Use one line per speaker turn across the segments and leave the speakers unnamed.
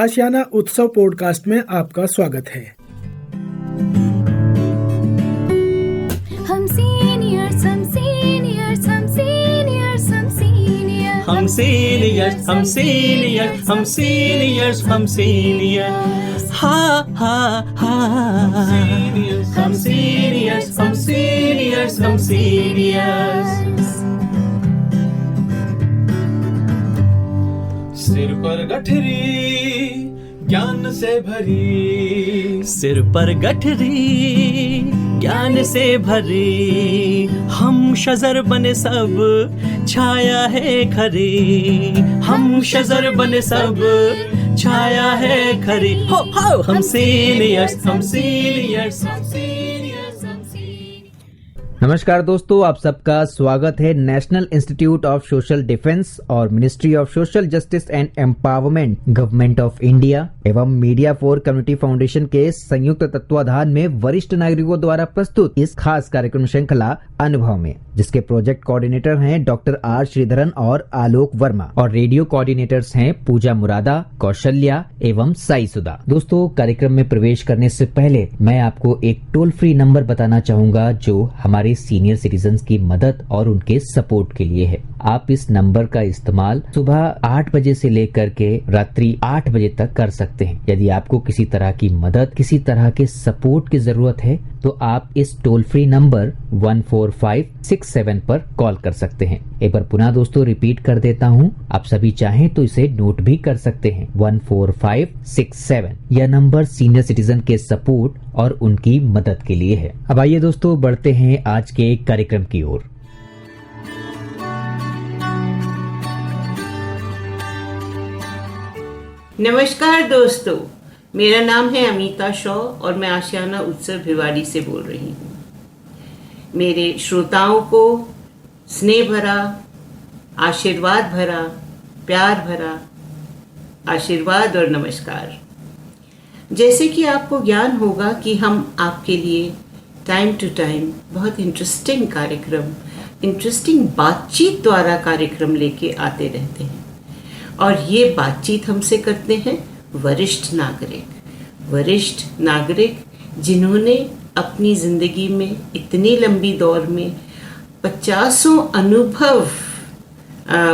आशियाना उत्सव पॉडकास्ट में आपका स्वागत है।
हम सीनियर्स हम सीनियर्स हम सीनियर्स हम सीनियर्स
हम सीनियर्स हम सीनियर्स हम सीनियर्स हम सीनियर्स हा हा हा हम सीनियर्स हम सीनियर्स हम सीनियर्स। सिर पर गठरी ज्ञान से भरी, सिर पर गठरी ज्ञान से भरी, हम शजर बने सब छाया है खरी, हम शजर बने सब छाया है खरी। हो हम सीनियर्स हम सीनियर्स हम सीनियर्स हम सीनियर्स।
नमस्कार दोस्तों, आप सबका स्वागत है national institute of social defence और ministry of social justice and empowerment, government of India एवं मीडिया फॉर कम्युनिटी फाउंडेशन के संयुक्त तत्वाधान में वरिष्ठ नागरिकों द्वारा प्रस्तुत इस खास कार्यक्रम श्रृंखला अनुभव में, जिसके प्रोजेक्ट कोऑर्डिनेटर हैं डॉक्टर आर श्रीधरन और आलोक वर्मा और रेडियो कोऑर्डिनेटर्स हैं पूजा मुरादा, कौशल्या एवं साई सुधा। दोस्तों, कार्यक्रम में प्रवेश करने से पहले मैं आपको एक टोल फ्री नंबर बताना चाहूंगा जो हमारे सीनियर सिटीजन्स की मदद और उनके सपोर्ट के लिए है। आप इस नंबर का इस्तेमाल सुबह 8 बजे से लेकर के रात्रि 8 बजे तक कर सकते हैं। यदि आपको किसी तरह की मदद, किसी तरह के सपोर्ट की जरूरत है तो आप इस टोल फ्री नंबर 14567 पर कॉल कर सकते हैं। एक बार पुनः दोस्तों रिपीट कर देता हूँ, आप सभी चाहें तो इसे नोट भी कर सकते हैं। 14567 यह नंबर सीनियर सिटीजन के सपोर्ट और उनकी मदद के लिए है। अब आइए दोस्तों बढ़ते हैं आज के कार्यक्रम की ओर।
नमस्कार दोस्तों, मेरा नाम है अमिता शॉ और मैं आशियाना उत्सव भिवाड़ी से बोल रही हूँ। मेरे श्रोताओं को स्नेह भरा, आशीर्वाद भरा, प्यार भरा आशीर्वाद और नमस्कार। जैसे कि आपको ज्ञान होगा कि हम आपके लिए टाइम टू टाइम बहुत इंटरेस्टिंग कार्यक्रम, इंटरेस्टिंग बातचीत द्वारा कार्यक्रम लेके आते रहते हैं और ये बातचीत हमसे करते हैं वरिष्ठ नागरिक जिन्होंने अपनी ज़िंदगी में इतनी लंबी दौर में 50 अनुभव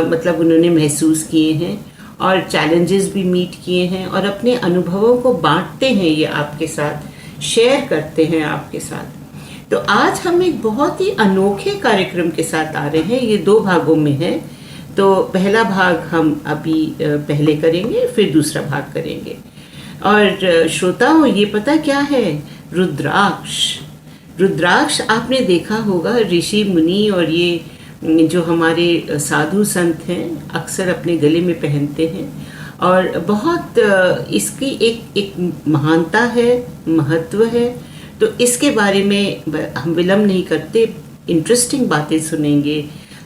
मतलब उन्होंने महसूस किए हैं और चैलेंजेस भी मीट किए हैं और अपने अनुभवों को बांटते हैं, ये आपके साथ शेयर करते हैं आपके साथ। तो आज हम एक बहुत ही अनोखे कार्यक्रम के साथ आ रहे हैं। ये 2 भागों में है। तो पहला भाग हम अभी पहले करेंगे, फिर दूसरा भाग करेंगे। और श्रोताओं, ये पता क्या है? रुद्राक्ष आपने देखा होगा, ऋषि मुनि और ये जो हमारे साधु संत हैं अक्सर अपने गले में पहनते हैं और बहुत इसकी एक महानता है, महत्व है। तो इसके बारे में हम विलंब नहीं करते, इंटरेस्टिंग बातें सुनेंगे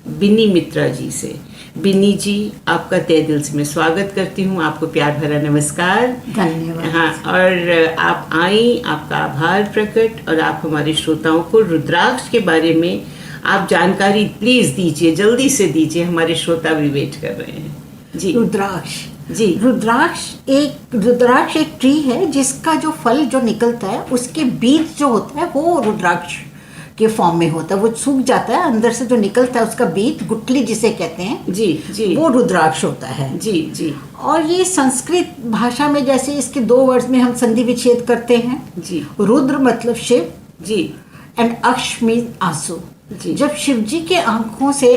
बिन्नी मित्रा जी से। बिन्नी जी, आपका तहे दिल से मैं स्वागत करती हूँ, आपको प्यार भरा नमस्कार।
धन्यवाद।
हाँ, और आप आई, आपका आभार प्रकट और आप हमारे श्रोताओं को रुद्राक्ष के बारे में आप जानकारी प्लीज दीजिए, जल्दी से दीजिए, हमारे श्रोता भी वेट कर रहे हैं जी।
रुद्राक्ष एक ट्री है जिसका जो फल जो निकलता है उसके बीज जो होता है वो रुद्राक्ष के फॉर्म में होता है। वो सूख जाता है, अंदर से जो निकलता है उसका बीज, गुठली जिसे कहते हैं जी, वो रुद्राक्ष होता है जी। और ये संस्कृत भाषा में जैसे इसके 2 वर्ड्स में हम संधि विच्छेद करते हैं जी। रुद्र मतलब शिव जी एंड अक्ष मीन आंसू जी। जब शिव जी के आंखों से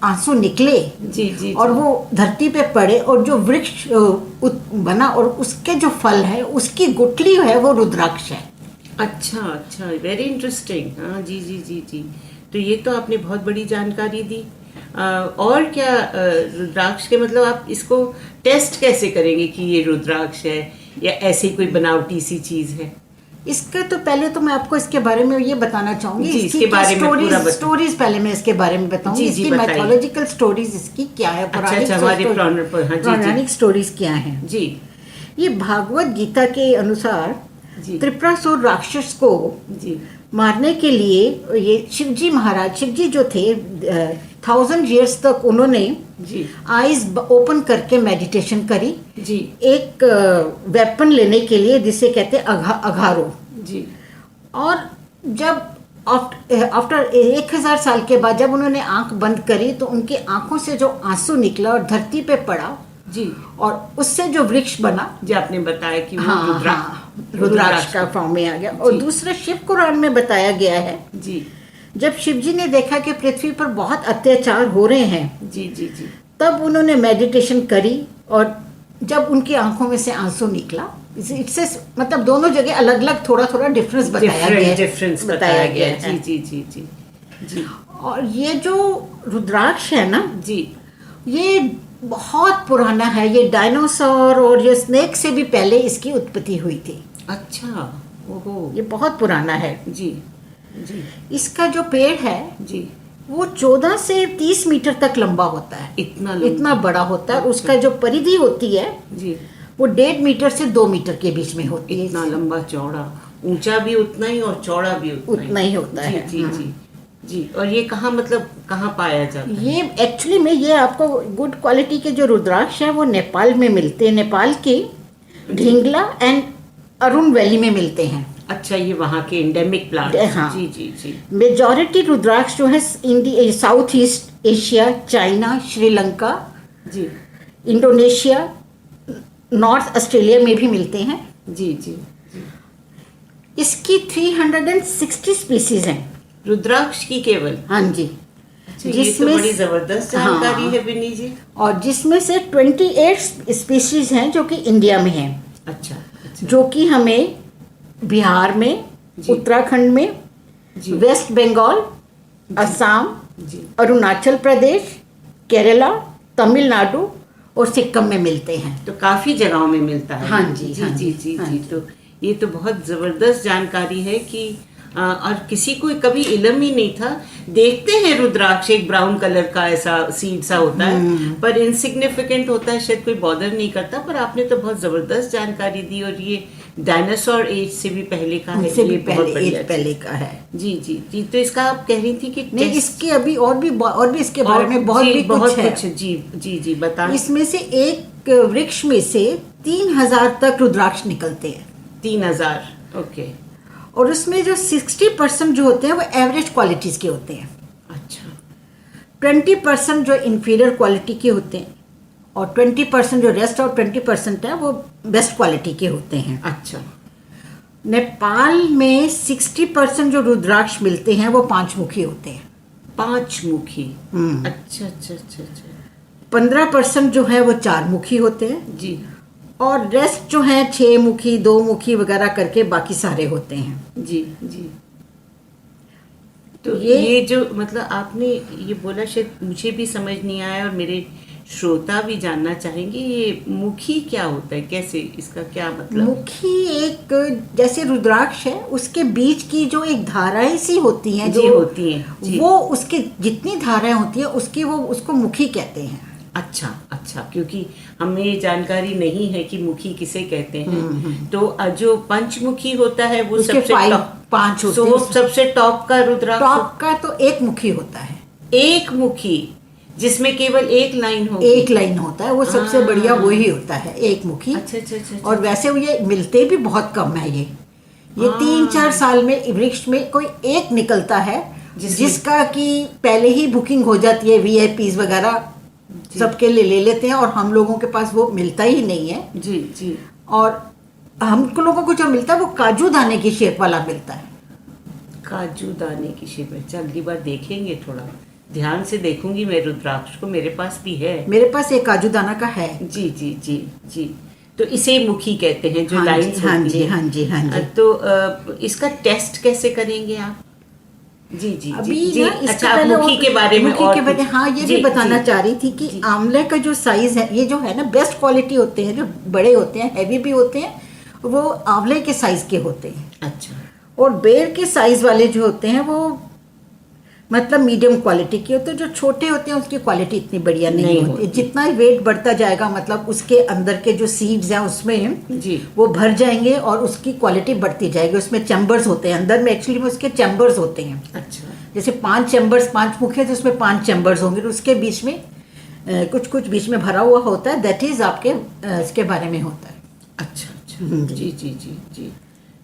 आंसू निकले जी और वो धरती पे पड़े और जो वृक्ष बना और उसके जो फल है उसकी गुठली है वो रुद्राक्ष है।
अच्छा, वेरी इंटरेस्टिंग। हाँ जी। तो ये तो आपने बहुत बड़ी जानकारी दी। और क्या रुद्राक्ष के मतलब आप इसको टेस्ट कैसे करेंगे कि ये रुद्राक्ष है या ऐसी कोई बनावटी सी चीज है?
इसका तो पहले तो मैं आपको इसके बारे में ये बताना चाहूंगी,
इसके बारे में
स्टोरीज पहले मैं इसके बारे में बताऊंगी, इसकी मैथोलॉजिकल स्टोरीज इसकी क्या है, पौराणिक स्टोरीज क्या है जी। ये भागवत गीता के अनुसार त्रिपुरासुर राक्षस को मारने के लिए ये शिवजी महाराज, शिवजी जो थे 1000 years तक उन्होंने
जी
आईज ओपन करके मेडिटेशन करी,
जी
एक वेपन लेने के लिए जिसे कहते हैं अघारो।
जी
और जब आफ्टर 1000 साल के बाद जब उन्होंने आंख बंद करी तो उनकी आंखों से जो आंसू निकला और धरती पे पड़ा,
जी
और उससे जो वृक्ष बना,
जी आपने बताया कि वो
रुद्राक्ष का फॉर्म में आ गया। और दूसरा शिव कुरान में बताया गया है,
जी
जब शिवजी ने देखा कि पृथ्वी पर बहुत अत्याचार हो रहे हैं,
जी जी जी
तब उन्होंने मेडिटेशन करी और जब उनकी आंखों में से आंसू निकला, इससे मतलब दोनों जगह अलग अलग थोड़ा थोड़ा डिफरेंस बताया गया है।
जी जी जी जी जी।
और ये जो रुद्राक्ष है ना
जी,
ये बहुत पुराना है, ये डायनासोर और ये स्नेक से भी पहले इसकी उत्पत्ति हुई थी।
अच्छा, ओहो,
ये बहुत पुराना है।
जी जी
इसका जो पेड़ है
जी,
वो 14 से 30 मीटर तक लंबा होता है, इतना बड़ा होता है। उसका जो परिधि होती है
जी,
वो 1.5 मीटर से 2 मीटर के बीच में होती है।
इतना लंबा चौड़ा, ऊंचा भी उतना ही और चौड़ा भी
उतना ही होता है।
जी जी जी। और ये कहाँ, मतलब कहाँ पाया जाता है?
ये एक्चुअली में ये आपको गुड क्वालिटी के जो रुद्राक्ष है वो नेपाल में मिलते हैं, नेपाल के ढींगला एंड अरुण वैली में मिलते हैं।
अच्छा, ये वहाँ के एंडेमिक प्लांट।
हाँ।
जी जी जी
मेजॉरिटी रुद्राक्ष जो है India, South East Asia, China, Sri Lanka,
जी
इंडोनेशिया, नॉर्थ ऑस्ट्रेलिया में भी मिलते हैं।
जी जी।
इसकी 360 स्पीसीज हैं
रुद्राक्ष की केवल?
हाँ जी।
अच्छा, ये तो बड़ी जबरदस्त जानकारी है विनी जी।
और जिसमें से 28 स्पीसीज हैं जो कि इंडिया में हैं।
अच्छा अच्छा।
जो कि हमें बिहार में, उत्तराखंड में, वेस्ट बंगाल, असम, अरुणाचल प्रदेश, केरला, तमिलनाडु और सिक्किम में मिलते हैं।
तो काफी जगहों में मिलता है।
हाँ जी,
जी
हाँ
जी
जी,
जी
हाँ
जी।
जी।
तो ये तो बहुत जबरदस्त जानकारी है कि और किसी को कभी इल्म ही नहीं था। देखते हैं रुद्राक्ष एक ब्राउन कलर का ऐसा सीड सा होता है, पर इनसिग्निफिकेंट होता है, शायद कोई बॉदर नहीं करता। पर आपने तो बहुत जबरदस्त जानकारी दी, और ये डायनासोर एज से भी पहले का है,
उससे भी
ये बहुत बढ़िया चीज़।
पहले का है।
जी जी जी। तो इसका आप कह रही थी कि
नहीं, इसके अभी और भी इसके बारे में बहुत कुछ है।
जी जी जी बताएं।
इसमें से एक वृक्ष में से 3000 तक रुद्राक्ष निकलते हैं।
3000, ओके।
और उसमें जो 60% जो होते हैं वो एवरेज क्वालिटीज के होते हैं।
अच्छा।
20% जो इंफीरियर क्वालिटी के होते हैं, और 20% जो रेस्ट और 20% है वो बेस्ट क्वालिटी के होते हैं।
अच्छा।
नेपाल में 60% जो रुद्राक्ष मिलते हैं वो 5 मुखी होते हैं।
5 मुखी? अच्छा अच्छा अच्छा अच्छा।
15% जो है वो 4 मुखी होते हैं।
जी।
और रेस्ट जो है 6 मुखी, 2 मुखी वगैरह करके बाकी सारे होते हैं।
जी जी। तो ये जो मतलब आपने ये बोला, शायद मुझे भी समझ नहीं आया और मेरे श्रोता भी जानना चाहेंगे, ये मुखी क्या होता है, कैसे, इसका क्या मतलब?
मुखी एक जैसे रुद्राक्ष है, उसके बीच की जो एक धाराएं सी होती हैं,
जी
जो
होती हैं, जी।
वो उसके जितनी धाराएं होती हैं उसकी वो उसको मुखी कहते हैं।
अच्छा अच्छा। क्योंकि हमें ये जानकारी नहीं है कि मुखी किसे कहते हैं। तो जो पंचमुखी होता है वो
उसके
सबसे
5 होते
तो
हैं।
वो सबसे टॉप का रुद्राक्ष?
टॉप का तो एक मुखी होता है।
एक मुखी, जिसमें केवल एक लाइन होगी?
एक लाइन होता है, वो सबसे बढ़िया वही होता है, एक मुखी।
अच्छा अच्छा अच्छा।
और वैसे वो ये मिलते भी बहुत कम है। ये 3-4 साल में वृक्ष में कोई एक निकलता है, जिसका कि पहले ही बुकिंग हो जाती है, VIPs वगैरह सबके लिए ले लेते हैं, और हम लोगों के पास वो मिलता ही नहीं है।
जी जी।
और हम लोगों को जो मिलता है वो काजू दाने की शेप वाला मिलता है।
काजू दाने की शेप है? अगली बार देखेंगे, थोड़ा ध्यान से देखूंगी मैं रुद्राक्ष को, मेरे पास भी है।
मेरे पास एक काजू दाना का है।
जी जी जी जी। तो इसे मुखी कहते हैं, जो लाइन्स
हाँ
होती
जी,
हैं।
हाँ जी, हाँ जी।
तो इसका टेस्ट कैसे करेंगे आप? जी जी
अभी
जी।
ना
जी।
इसके
अच्छा,
पहले
मुखी के बारे में
मुखी
और
के बारे
कुछ?
हाँ, ये
जी,
भी बताना
जी।
चाह रही थी कि आंवले का जो साइज है, ये जो है ना, बेस्ट क्वालिटी होते हैं, जो बड़े होते हैं, हैवी भी होते हैं, वो आंवले के साइज के होते हैं।
अच्छा।
और बेर के साइज वाले जो होते हैं वो मतलब मीडियम क्वालिटी की होती है। जो छोटे होते हैं उसकी क्वालिटी इतनी बढ़िया नहीं
नहीं
होती।
होती।
जितना वेट बढ़ता जाएगा मतलब उसके अंदर के जो सीड्स हैं उसमें
जी।
वो भर जाएंगे और उसकी क्वालिटी बढ़ती जाएगी। उसमें चैम्बर्स होते हैं अंदर में, एक्चुअली में उसके चैम्बर्स होते हैं।
अच्छा।
जैसे 5 चैम्बर्स, 5 मुख है तो उसमें 5 चैम्बर्स होंगे, तो उसके बीच में कुछ कुछ बीच में भरा हुआ होता है। दैट इज आपके इसके बारे में होता है।
अच्छा अच्छा। जी जी जी जी।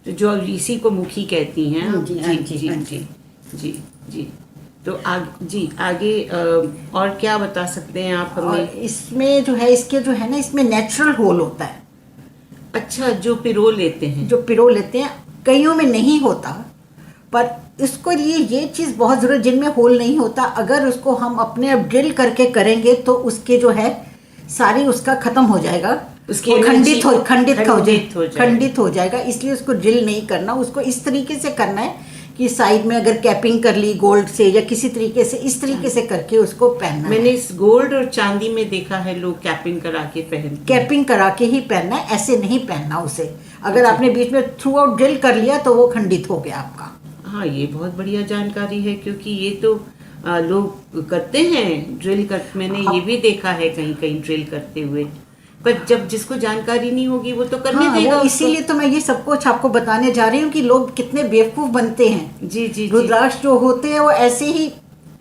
तो जो इसी को मुखी कहती हैं आप।
जी, हाँ
जी
जी,
जी
हाँ
जी जी जी। तो आगे और क्या बता सकते हैं आप
और
हमें?
इसमें जो है इसके जो है ना इसमें नेचुरल होल होता है।
अच्छा, जो पिरो लेते हैं।
जो पिरो लेते हैं कईयों में नहीं होता, पर इसको लिए ये चीज़ बहुत ज़रूरी, जिनमें होल नहीं होता अगर उसको हम अपने आप ड्रिल करके करेंगे तो उसके जो है सारी उसका खत्म हो जाएगा,
उसकी
वो
energy
खंडित हो जाएगा। इसलिए उसको ड्रिल नहीं करना, उसको इस तरीके से करना है कि साइड में अगर कैपिंग कर ली गोल्ड से या किसी तरीके से, इस तरीके से करके उसको पहनना
मैंने
है।
इस गोल्ड और चांदी में देखा है लोग कैपिंग करा के पहनते हैं।
कैपिंग करा के ही पहनना है, ऐसे नहीं पहनना उसे। अगर आपने बीच में थ्रू आउट ड्रिल कर लिया तो वो खंडित हो गया आपका।
हाँ, ये बहुत बढ़िया जानकारी है, क्योंकि ये तो लोग करते हैं ड्रिल कर। मैंने ये भी देखा है कहीं कहीं ड्रिल करते हुए, पर जब जिसको जानकारी नहीं होगी वो तो करने
हाँ,
देगा
वो
उसको।
इसीलिए तो मैं ये सब कुछ आपको बताने जा रही हूँ कि लोग कितने बेवकूफ बनते हैं।
जी जी जी।
रुद्राक्ष जो होते हैं वो ऐसे ही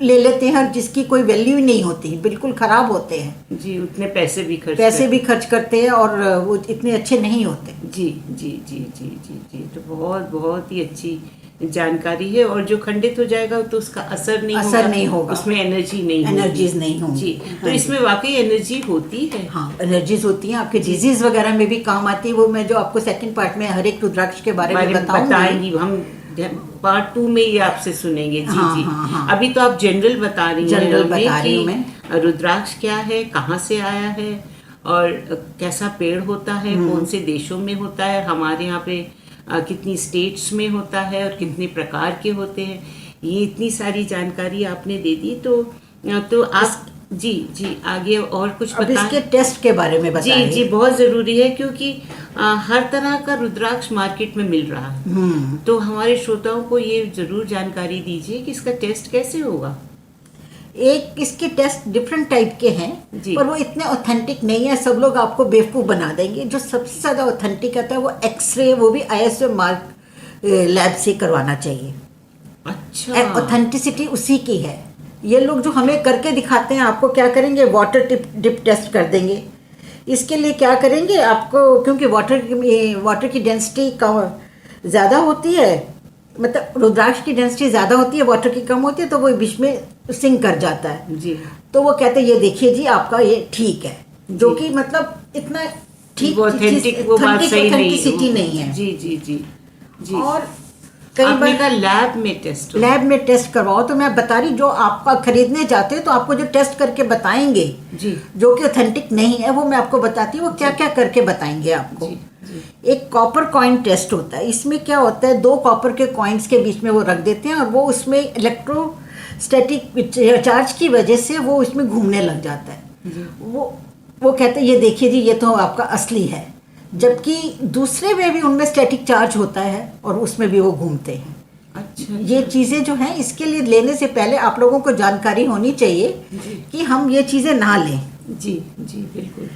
ले लेते हैं, जिसकी कोई वैल्यू ही नहीं होती, बिल्कुल खराब होते हैं।
जी, उतने पैसे भी खर्च
करते हैं और वो इतने अच्छे नहीं होते।
जी जी जी जी जी जी। तो बहुत बहुत ही अच्छी जानकारी है। और जो खंडित हो जाएगा तो उसका असर नहीं होगा, उसमें एनर्जीज
नहीं होंगी।
जी। तो इसमें वाकई एनर्जी होती है।
हाँ, एनर्जीज होती हैं, आपके डिजीज वगैरह में भी काम आती है। वो मैं जो आपको सेकंड पार्ट में हर एक रुद्राक्ष के बारे में
बताएंगी। हम पार्ट 2 में ये आपसे सुनेंगे। जी
हाँ,
जी।
हाँ, हाँ।
अभी तो आप जनरल बता रही हैं
हूँ
कि रुद्राक्ष क्या है, कहाँ से आया है और कैसा पेड़ होता है, कौन से देशों में होता है, हमारे यहाँ पे कितनी स्टेट्स में होता है और कितने प्रकार के होते हैं। ये इतनी सारी जानकारी आपने दे दी। तो आप जी जी आगे और कुछ
अब
बताएं।
इसके टेस्ट के बारे में बताइए।
जी जी, बहुत ज़रूरी है, क्योंकि हर तरह का रुद्राक्ष मार्केट में मिल रहा है। तो हमारे श्रोताओं को ये जरूर जानकारी दीजिए कि इसका टेस्ट कैसे होगा।
एक इसके टेस्ट डिफरेंट टाइप के हैं,
जी।
पर वो इतने ऑथेंटिक नहीं है। सब लोग आपको बेवकूफ़ बना देंगे। जो सबसे ज़्यादा ऑथेंटिक आता है वो एक्सरे, वो भी ISO मार्क लैब से करवाना चाहिए।
अच्छा।
ऑथेंटिसिटी उसी की है। ये लोग जो हमें करके दिखाते हैं, आपको क्या करेंगे, वाटर डिप टेस्ट कर देंगे। इसके लिए क्या करेंगे आपको, क्योंकि वाटर की डेंसिटी ज़्यादा होती है, मतलब रुद्राक्ष की डेंसिटी ज़्यादा होती है, वाटर की कम होती है, तो वो बीच में सिंक कर जाता है।
जी।
तो वो कहते हैं ये देखिए जी आपका ये ठीक है, जो कि मतलब इतना ठीक
ऑथेंटिक वो बात सही
नहीं है।
जी जी जी जी।
और कई
आपने
बार
कहा लैब में टेस्ट हो।
लैब में टेस्ट करवाओ। तो मैं बता रही, जो आपका खरीदने जाते हैं तो आपको जो टेस्ट करके बताएंगे,
जी।
जो कि ऑथेंटिक नहीं है, वो मैं आपको बताती हूँ वो क्या क्या करके बताएंगे आपको।
जी, जी।
एक कॉपर कॉइन टेस्ट होता है। इसमें क्या होता है, 2 कॉपर के कॉइन्स के बीच में वो रख देते हैं और वो उसमें इलेक्ट्रोस्टैटिक चार्ज की वजह से वो उसमें घूमने लग जाता है। वो कहते हैं ये देखिए जी ये तो आपका असली है, जबकि दूसरे में भी उनमें स्टैटिक चार्ज होता है और उसमें भी वो घूमते हैं।
अच्छा।
ये चीज़ें जो हैं, इसके लिए लेने से पहले आप लोगों को जानकारी होनी चाहिए कि हम ये चीज़ें ना लें।
जी जी बिल्कुल।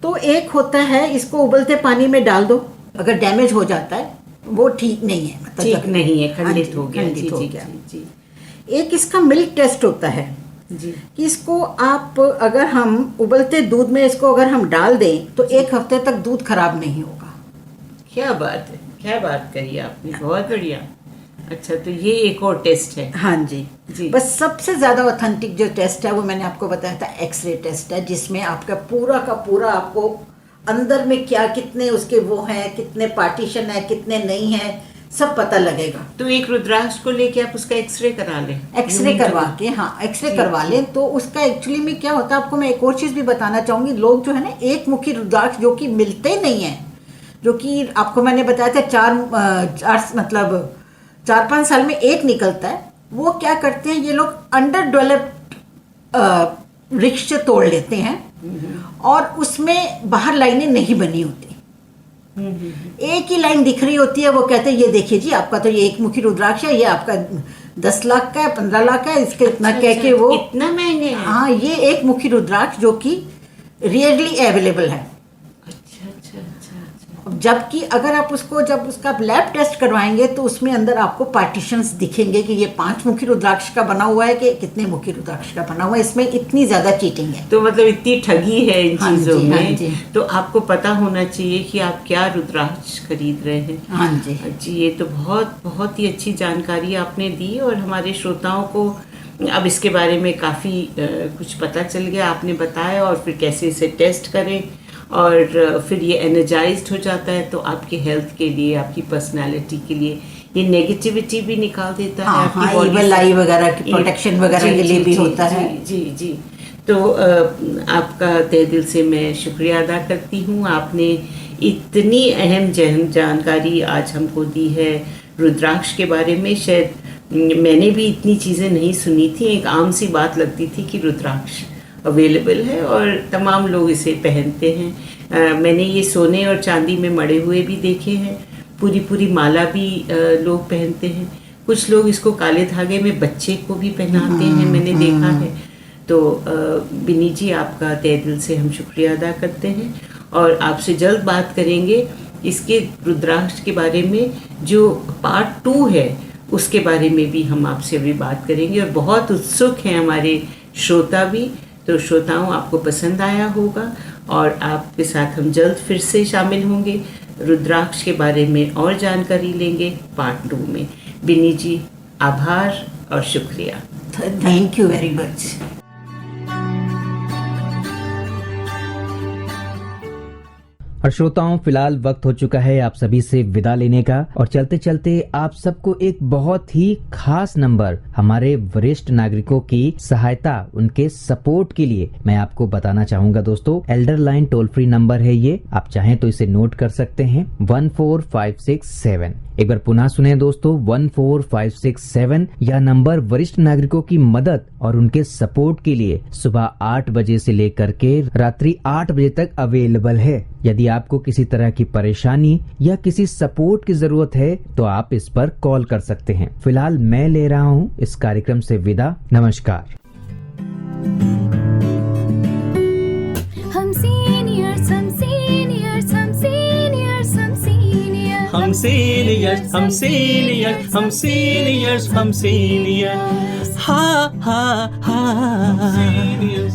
तो एक होता है, इसको उबलते पानी में डाल दो, अगर डैमेज हो जाता है वो ठीक नहीं है, मतलब
ठीक नहीं है, खंडित
हाँ जी,
हो गया।
खंडित
जी
हो
जी
गया।
जी
एक इसका मिल्क टेस्ट होता है
जी।
कि इसको आप अगर हम उबलते दूध में इसको अगर हम डाल दें तो 1 हफ्ते तक दूध खराब नहीं होगा।
क्या बात है, क्या बात कही आपने, बहुत बढ़िया। अच्छा, तो ये एक और टेस्ट है।
हाँ जी
जी।
बस सबसे ज़्यादा ऑथेंटिक जो टेस्ट है वो मैंने आपको बताया था, एक्सरे टेस्ट है, जिसमें आपका पूरा का पूरा आपको अंदर में क्या कितने उसके वो हैं, कितने पार्टीशन है, कितने नहीं है, सब पता लगेगा।
तो एक रुद्राक्ष को लेके आप उसका एक्सरे करा लें।
एक्सरे करवा के, हाँ एक्सरे करवा लें तो उसका एक्चुअली में क्या होता है, आपको मैं एक और चीज़ भी बताना चाहूँगी। लोग जो है ना, एक मुखी रुद्राक्ष जो कि मिलते नहीं हैं, जो कि आपको मैंने बताया था 4-5 साल में एक निकलता है, वो क्या करते हैं ये लोग, अंडर डेवलप्ड वृक्ष से तोड़ लेते हैं और उसमें बाहर लाइनें नहीं बनी होती, एक ही लाइन दिख रही होती है। वो कहते हैं ये देखिए जी आपका तो ये एक मुखी रुद्राक्ष है, ये आपका 10 लाख का है, 15 लाख का है, इसके इतना कह के वो
इतना महंगे हैं?
हाँ, ये एक मुखी रुद्राक्ष जो कि रेयरली अवेलेबल है।
अच्छा अच्छा अच्छा अच्छा।
अब जबकि अगर आप उसको जब उसका लैब टेस्ट करवाएंगे तो उसमें अंदर आपको पार्टीशंस दिखेंगे कि ये 5 मुखी रुद्राक्ष का बना हुआ है कि कितने मुखी रुद्राक्ष का बना हुआ है। इसमें इतनी ज्यादा चीटिंग है।
तो मतलब इतनी ठगी है इन
हाँ
चीजों
जी, हाँ
में,
जी।
तो आपको पता होना चाहिए कि आप क्या रुद्राक्ष खरीद रहे हैं।
हाँ जी।
जी, ये तो बहुत बहुत ही अच्छी जानकारी आपने दी और हमारे श्रोताओं को अब इसके बारे में काफ़ी कुछ पता चल गया। आपने बताया और फिर कैसे इसे टेस्ट करें और फिर ये एनर्जाइज्ड हो जाता है तो आपके हेल्थ के लिए, आपकी पर्सनालिटी के लिए ये नेगेटिविटी भी निकाल देता है।
हाँ,
आपकी
हाँ,
body
evil
से।
eye वगैरह की प्रोटेक्शन वगैरह के लिए भी होता है।
जी जी। तो आपका तहे दिल से मैं शुक्रिया अदा करती हूँ। आपने इतनी अहम जानकारी आज हमको दी है रुद्राक्ष के बारे में। शायद मैंने भी इतनी चीज़ें नहीं सुनी थी। एक आम सी बात लगती थी कि रुद्राक्ष अवेलेबल है और तमाम लोग इसे पहनते हैं। मैंने ये सोने और चांदी में मढ़े हुए भी देखे हैं। पूरी पूरी माला भी लोग पहनते हैं। कुछ लोग इसको काले धागे में बच्चे को भी पहनाते हैं, मैंने देखा है। तो बिनी जी, आपका तहे दिल से हम शुक्रिया अदा करते हैं और आपसे जल्द बात करेंगे इसके रुद्राक्ष के बारे में। जो पार्ट 2 है उसके बारे में भी हम आपसे अभी बात करेंगे और बहुत उत्सुक हैं हमारे श्रोता भी। तो श्रोताओं, आपको पसंद आया होगा और आपके साथ हम जल्द फिर से शामिल होंगे। रुद्राक्ष के बारे में और जानकारी लेंगे पार्ट 2 में। बिनी जी, आभार और शुक्रिया।
Thank you very much.
और श्रोताओं, फिलहाल वक्त हो चुका है आप सभी से विदा लेने का और चलते चलते आप सबको एक बहुत ही खास नंबर हमारे वरिष्ठ नागरिकों की सहायता, उनके सपोर्ट के लिए मैं आपको बताना चाहूंगा। दोस्तों, Elder line toll free number है ये, आप चाहें तो इसे नोट कर सकते हैं 14567। एक बार पुनः सुने दोस्तों, 14567। यह नंबर वरिष्ठ नागरिकों की मदद और उनके सपोर्ट के लिए सुबह 8 बजे से लेकर के रात्रि 8 बजे तक अवेलेबल है। यदि आपको किसी तरह की परेशानी या किसी सपोर्ट की जरूरत है तो आप इस पर कॉल कर सकते हैं। फिलहाल मैं ले रहा हूँ इस कार्यक्रम से विदा। नमस्कार।
हम सीनियर्स हम सीनियर्स हम सीनियर्स हम सीनियर्स
हम सीनियर्स हम सीनियर्स हम सीनियर्स हम सीनियर्स हा हा हा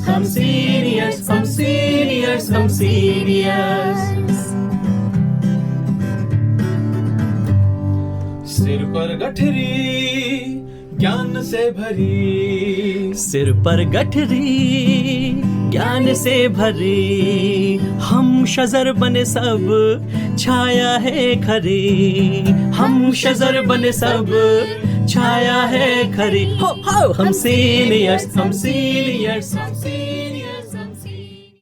हम सीनियर्स हम सीनियर्स हम सीनियर्स। सिर पर गठरी ज्ञान से भरी, सिर पर गठरी ज्ञान से भरी, हम शजर बने सब छाया है खरी, हम शजर बने सब छाया है खरी। हो हम सीनियर्स हम सीनियर्स हम सीनियर्स।